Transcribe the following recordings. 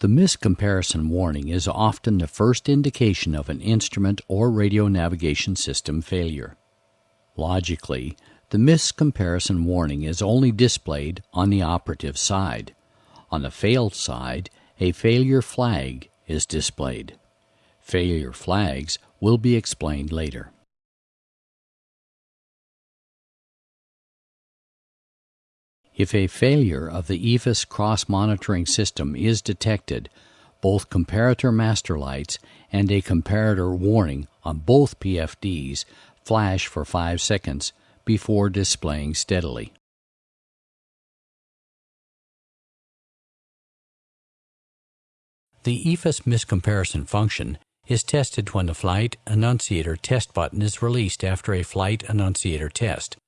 The miscomparison warning is often the first indication of an instrument or radio navigation system failure. Logically, the miscomparison warning is only displayed on the operative side. On the failed side, a failure flag is displayed. Failure flags will be explained later. If a failure of the Efis cross-monitoring system is detected, both comparator master lights and a comparator warning on both PFDs flash for 5 seconds before displaying steadily. The Efis miscomparison function is tested when the Flight Annunciator test button is released after a Flight Annunciator test.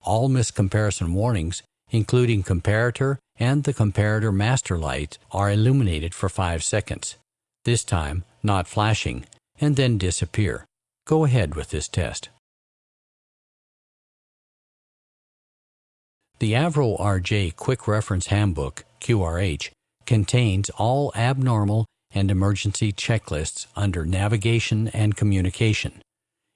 All miscomparison warnings, including comparator and the comparator master light, are illuminated for 5 seconds, this time not flashing, and then disappear. Go ahead with this test. The Avro RJ Quick Reference Handbook, QRH, contains all abnormal and emergency checklists under Navigation and Communication.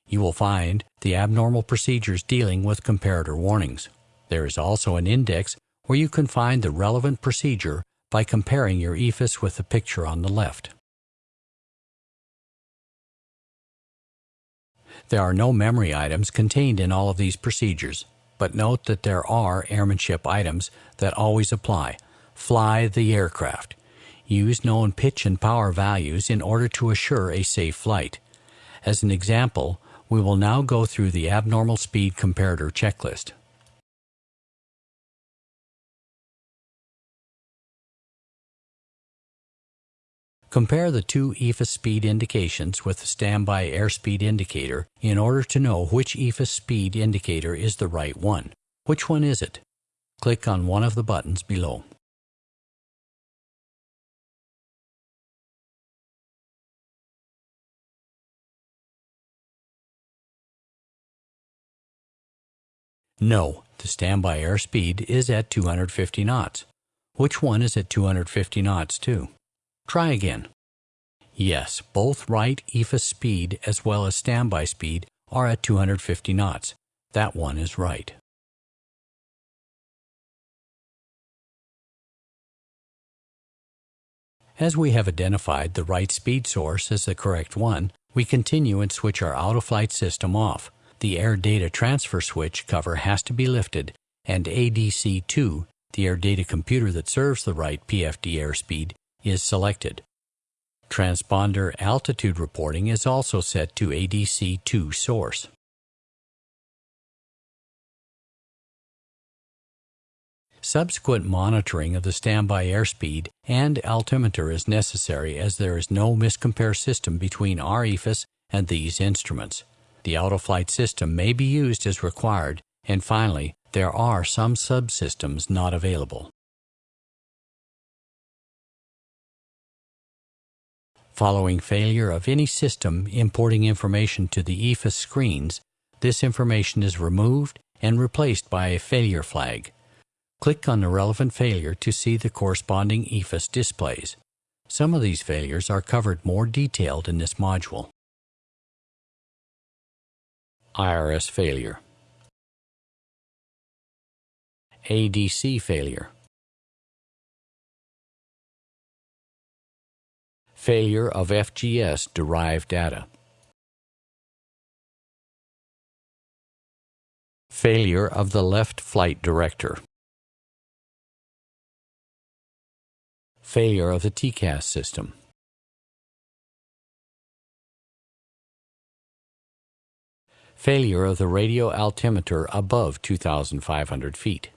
You will find the abnormal procedures dealing with comparator warnings. There is also an index where you can find the relevant procedure by comparing your Efis with the picture on the left. There are no memory items contained in all of these procedures, but note that there are airmanship items that always apply. Fly the aircraft. Use known pitch and power values in order to assure a safe flight. As an example, we will now go through the abnormal speed comparator checklist. Compare the two Efis speed indications with the standby airspeed indicator in order to know which Efis speed indicator is the right one. Which one is it? Click on one of the buttons below. No, the standby airspeed is at 250 knots. Which one is at 250 knots too? Try again. Yes, both right Efis speed as well as standby speed are at 250 knots. That one is right. As we have identified the right speed source as the correct one, we continue and switch our out-of-flight system off. The air data transfer switch cover has to be lifted, and ADC2, the air data computer that serves the right PFD airspeed, is selected. Transponder altitude reporting is also set to ADC2 source. Subsequent monitoring of the standby airspeed and altimeter is necessary as there is no miscompare system between our Efis and these instruments. The out-of-flight system may be used as required, and finally, there are some subsystems not available. Following failure of any system importing information to the Efis screens, this information is removed and replaced by a failure flag. Click on the relevant failure to see the corresponding Efis displays. Some of these failures are covered more detailed in this module. IRS failure. ADC failure. Failure of FGS-derived data. Failure of the left flight director. Failure of the TCAS system. Failure of the radio altimeter above 2,500 feet.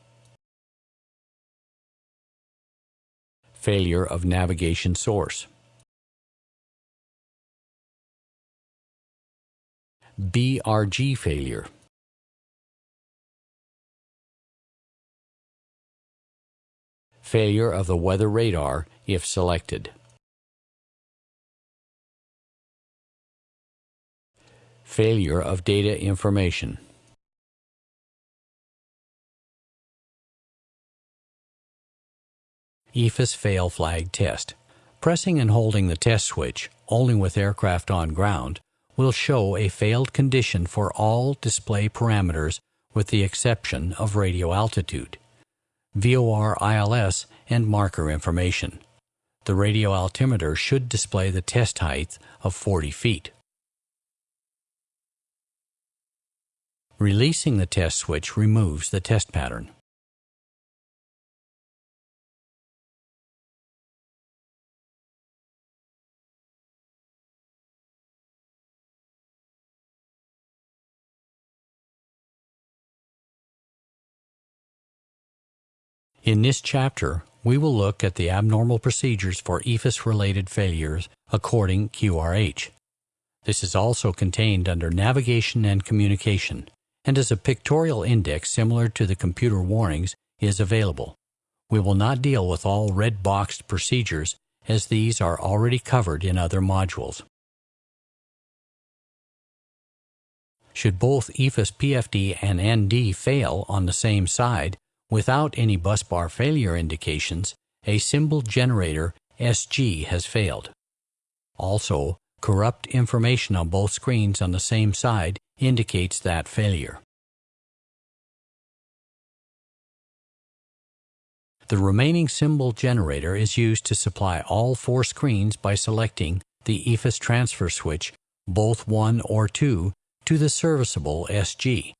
Failure of navigation source. BRG failure. Failure of the weather radar if selected. Failure of data information. Efis fail flag test. Pressing and holding the test switch, only with aircraft on ground, will show a failed condition for all display parameters with the exception of radio altitude, VOR ILS, and marker information. The radio altimeter should display the test height of 40 feet. Releasing the test switch removes the test pattern. In this chapter, we will look at the abnormal procedures for Efis-related failures according QRH. This is also contained under Navigation and Communication, and as a pictorial index similar to the computer warnings is available. We will not deal with all red-boxed procedures, as these are already covered in other modules. Should both Efis PFD and ND fail on the same side, without any busbar failure indications, a symbol generator SG has failed. Also, corrupt information on both screens on the same side indicates that failure. The remaining symbol generator is used to supply all 4 screens by selecting the Efis transfer switch, both 1 or 2, to the serviceable SG.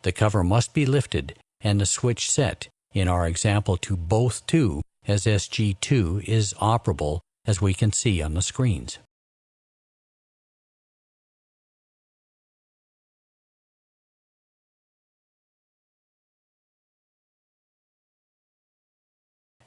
The cover must be lifted and the switch set, in our example to both 2, as SG2 is operable, as we can see on the screens.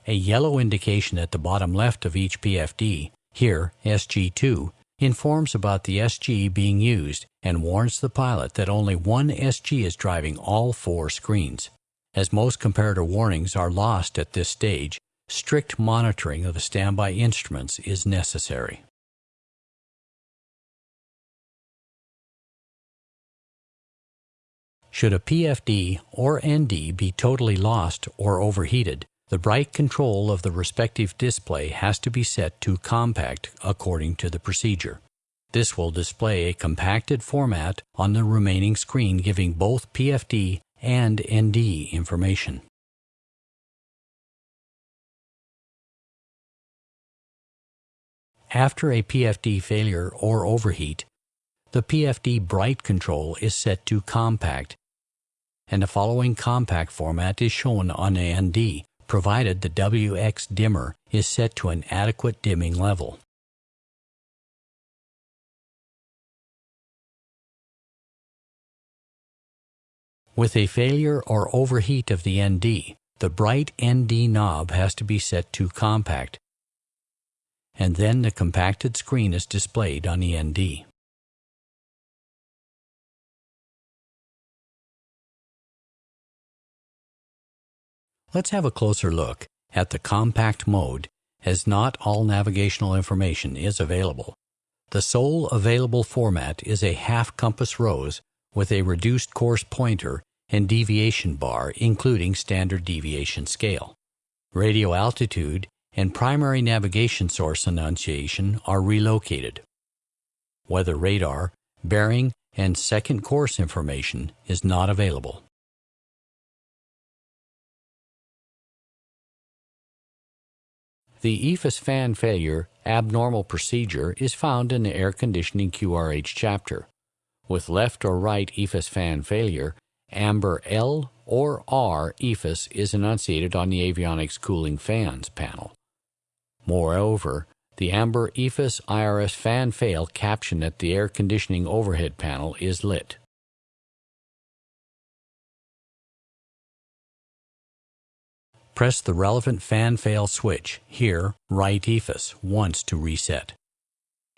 A yellow indication at the bottom left of each PFD, here SG2, informs about the SG being used and warns the pilot that only one SG is driving all 4 screens. As most comparator warnings are lost at this stage, strict monitoring of the standby instruments is necessary. Should a PFD or ND be totally lost or overheated, the bright control of the respective display has to be set to compact according to the procedure. This will display a compacted format on the remaining screen giving both PFD and ND information. After a PFD failure or overheat, the PFD bright control is set to compact, and the following compact format is shown on the ND, provided the WX dimmer is set to an adequate dimming level. With a failure or overheat of the ND, the bright ND knob has to be set to compact, and then the compacted screen is displayed on the ND. Let's have a closer look at the compact mode, as not all navigational information is available. The sole available format is a half compass rose with a reduced course pointer and deviation bar, including standard deviation scale. Radio altitude and primary navigation source annunciation are relocated. Weather radar, bearing, and second course information is not available. The Efis fan failure abnormal procedure is found in the air conditioning QRH chapter. With left or right Efis fan failure, amber L or R Efis is enunciated on the avionics cooling fans panel. Moreover, the amber Efis IRS fan fail caption at the air conditioning overhead panel is lit. Press the relevant fan fail switch, here right Efis, once to reset.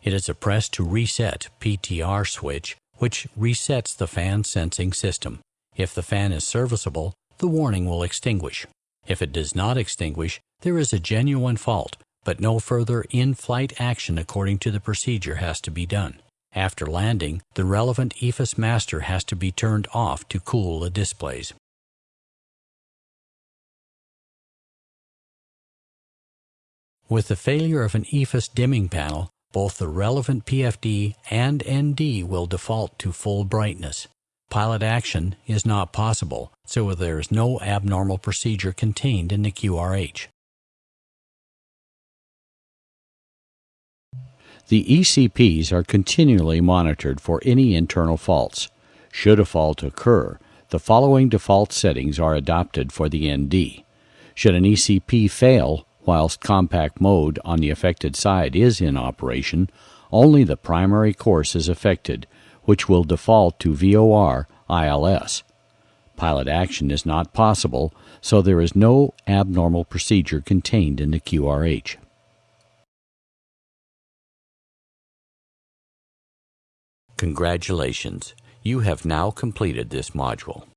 It is a press to reset PTR switch which resets the fan sensing system. If the fan is serviceable, the warning will extinguish. If it does not extinguish, there is a genuine fault, but no further in-flight action according to the procedure has to be done. After landing, the relevant Efis master has to be turned off to cool the displays. With the failure of an Efis dimming panel, both the relevant PFD and ND will default to full brightness. Pilot action is not possible, so there is no abnormal procedure contained in the QRH. The ECPs are continually monitored for any internal faults. Should a fault occur, the following default settings are adopted for the ND. Should an ECP fail whilst compact mode on the affected side is in operation, only the primary course is affected, which will default to VOR ILS. Pilot action is not possible, so there is no abnormal procedure contained in the QRH. Congratulations! You have now completed this module.